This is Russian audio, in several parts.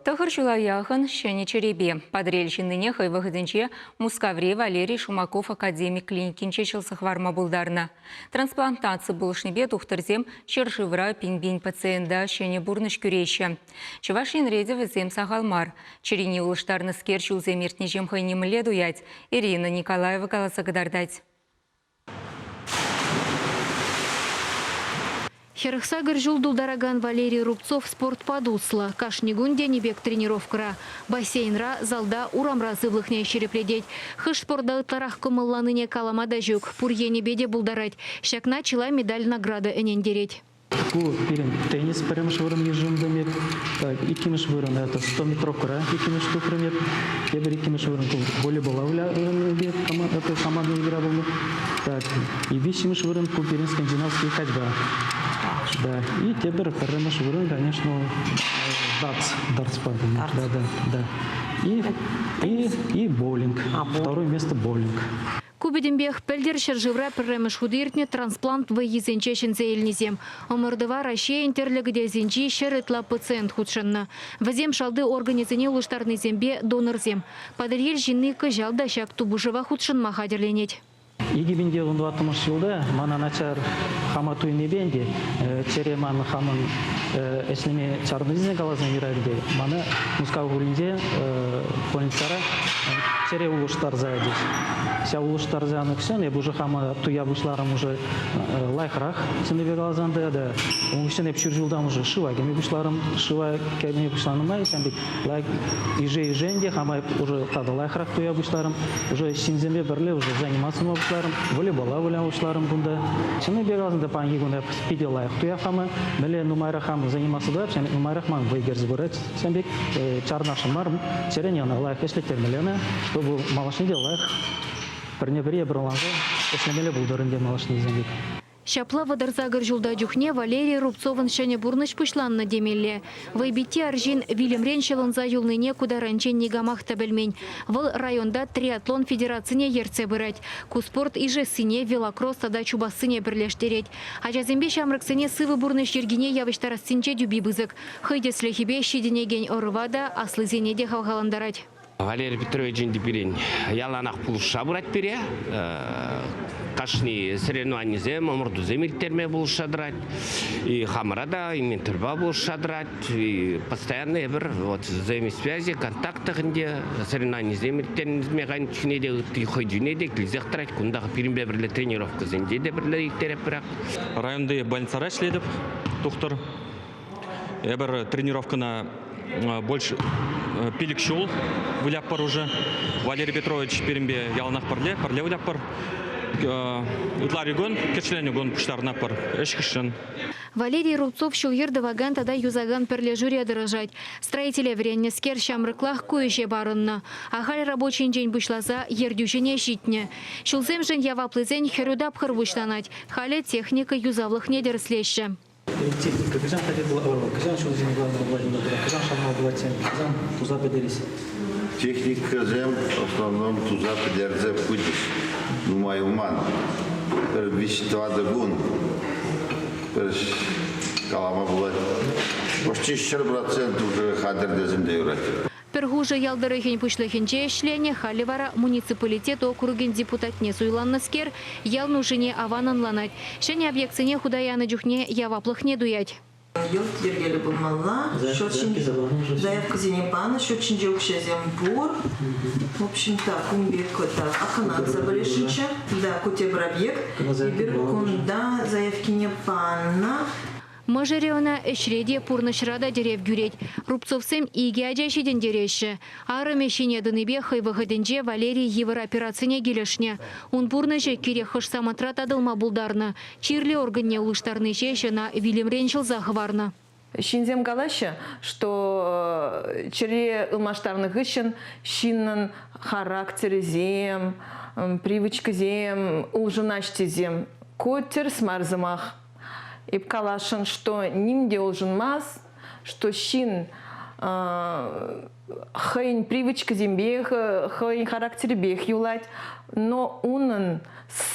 Тахыр Чулаяхын Шени Черебе. Подрельщиныне хайвыгыденче Мускаври Валерий Шумаков академик клиникинче чылсыхварма булдарна. Трансплантация булышнебе тухтырзем чершывра пингбин пациента Шени бурныш күрейші. Чевашин реде візем сағалмар. Черени улыштарны скерчу земертнежем хайнемле дуять. Ирина Николаева каласагадардать. Херхсагар жулдулдараган Валерий Рубцов спорт подусла. Кашнигунде небек тренировкара. Бассейнра залда урамра зывлыхне черепледеть. Хыш спортда тарах кымылланыне каламада жүк. Пурье небеде булдарать. Шакна чила медаль награда энендереть. Теннис перемеш вырын ежим демек. Икимеш вырын это 100 метров кора. Икимеш тупремет. Ебер икимеш вырын волейбол авля это командная игра была. Так и висимеш вырын куперин скандинавский ходьба. Да, и теперь перемеш вырын, конечно, дартс да. И боулинг. Второе место боулинг. Кубедембех пельдер шержевра перемеш худыртне трансплант в езенчешен зейльнизем. Омырдыва Россия интерлегде зенчи шеретла пациент худшенна. Вазем шалды организине улыштарный зембе донорзем. Падырель жинны кыжал да шак тубушева худшен махадерленеть. Егибинде 20 жылда мана начар хамату небенде череман хамын эслеме чарнызне галазын ирарде мана мускав гуринде полицара чере улуштар заядет. Вся улуштар заяны ксен, я уже хама туя бушларам уже лайхрах сенебе галазанды да. Он ксен епчур жылдан уже шива кеме бушларам шива кеме бушларам май сенбек лайк иже хама уже тады лайхрах туя бушларам уже синзембе берле уже заниматься бушларам волейбола бушларам бунда. Сенебе галазанды пан егуне спиде лайх туя хама меле нумайра хама заниматься да, сен нумайрах ман вейгер збирать сенбек чарнашмар череняна лайх если термелена, чтобы малашни лайх Пернебрия браланга, эснемеле булдарынде малашни землик. Шапла вадарзагар жулда дюхне Валерий Рубцовын шене бурныш пушланна демелле. Вайбити аржин Вильям Реншелын за юлныне куда ранчен негамах табельмень. Выл районда триатлон федерацияне ерце бырать. Куспорт иже сыне велокросс тада чубасыне бірлештереть. Ажазембе шамрыксыне сывы бурныш ергине явыштарас синче дюби бызык. Хыйде слехибе шиденеген орывада аслы зенеде хавгаландарать. Валерий Петрович Индипирин, яланах пулша бурать пере, кашни соревнования зем, омурду земиртерме булшадрать, и хамрада, и менторба булшадрать, и постоянно эвер вот взаимосвязи, контакты где соревнования земиртерме механичне де тихойдюне де клизехтрать, кундах перембе берле тренировка зенде де берле терапрак. Районды больницара шледіп, доктор, эвер тренировка на больше пилик шул выляп пар уже. Валерий Петрович перембе яланах парле выляп пар. Утлари гон, керчлене гон пуштарна пар. Эшкишен. Валерий Рубцов шулгерді ваган тада юзаган перле жюре дырыжать. Строители вренне скер шамрыклах кующе барынна. Ахаль рабочий день бушлаза ердюшене щитне. Шулзем жен яваплызен херудап хырвушланать. Хале техника юзавлых недерслеще. Техника, казан хотел была орла, казан шел зимой главного казан шамал была тем, казан туза педерис. Техника зем в основном туза педерзе путь, думаю, уман. Вещества дагун, калама была. Почти 4% уже хадер дезем деюрать. Пергуже ялдырыхин пушлыхинче ишлене халивара муниципалитет округен депутатне суйланны скер ял нужине авананланать. Шене объектсыне худаяны дюхне яваплыхне дуять. Йорт ергелі болмалла, заявка зенепана, счетчин жеукше зембур. В общем так, умбек так, аканат заболешича, да, кутебр объект, ибер кунда заявки не панна. Мажереона эшреде пурнышрада дерев гюреть. Рубцовсем иге аджащиден дереші. Ары мешине дыныбе хайвыгыденже Валерий евр операцияне келешне. Он пурныжы кере хыш саматрат адылма булдарны. Чирлі органне улыштарныше шына Вильям Реншел захварны. Шинзем галаще, что чере илмаштарных ищен шиннан характеризем, привычкозем, улжынаштезем, котер смарзымах. И калашен, что ним должен маз, что щин хайн привычка зембех, хайн характер бех юлать, но унан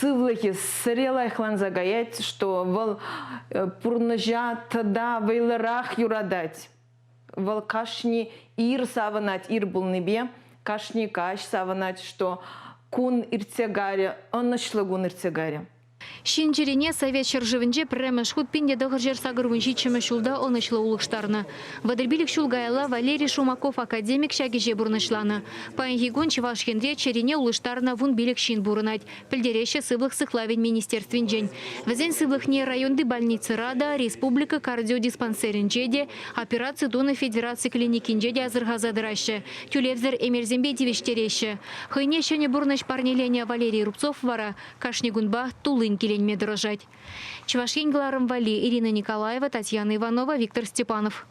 сывлахи сырелайхлан загаять, что вал пурнажа тада вейларах юрадать. вал кашни ир саванать ир булнебе, кашни каш саванать, что кун иртегаре, он нашло гун иртегаре. Шинчерине совет шыржывынже піріміш худ пенде дығыр жер сағырвынши чымышулда онышлы улыштарны. Вадырбилік шулгайла Валерий Шумаков академик шагиже бурнышланы. Паингигон Чевашхенде черене улыштарна вун билік шин бурынать. Пілдереші сыблық сықлавин министерствен жен. Візен сыблықне районды больницы Рада, республика кардиодиспансерінжеде, операция Дуны Федерации клиникинжеде азырғазадырашы. Тюлевзер эмерзембе девештереші. Хыйне шене бурныш парнелене Валерий Рубцов вара, кашнигунба тулын келенме дрожать. Чувашкин Гларом Вали, Ирина Николаева, Татьяна Иванова, Виктор Степанов.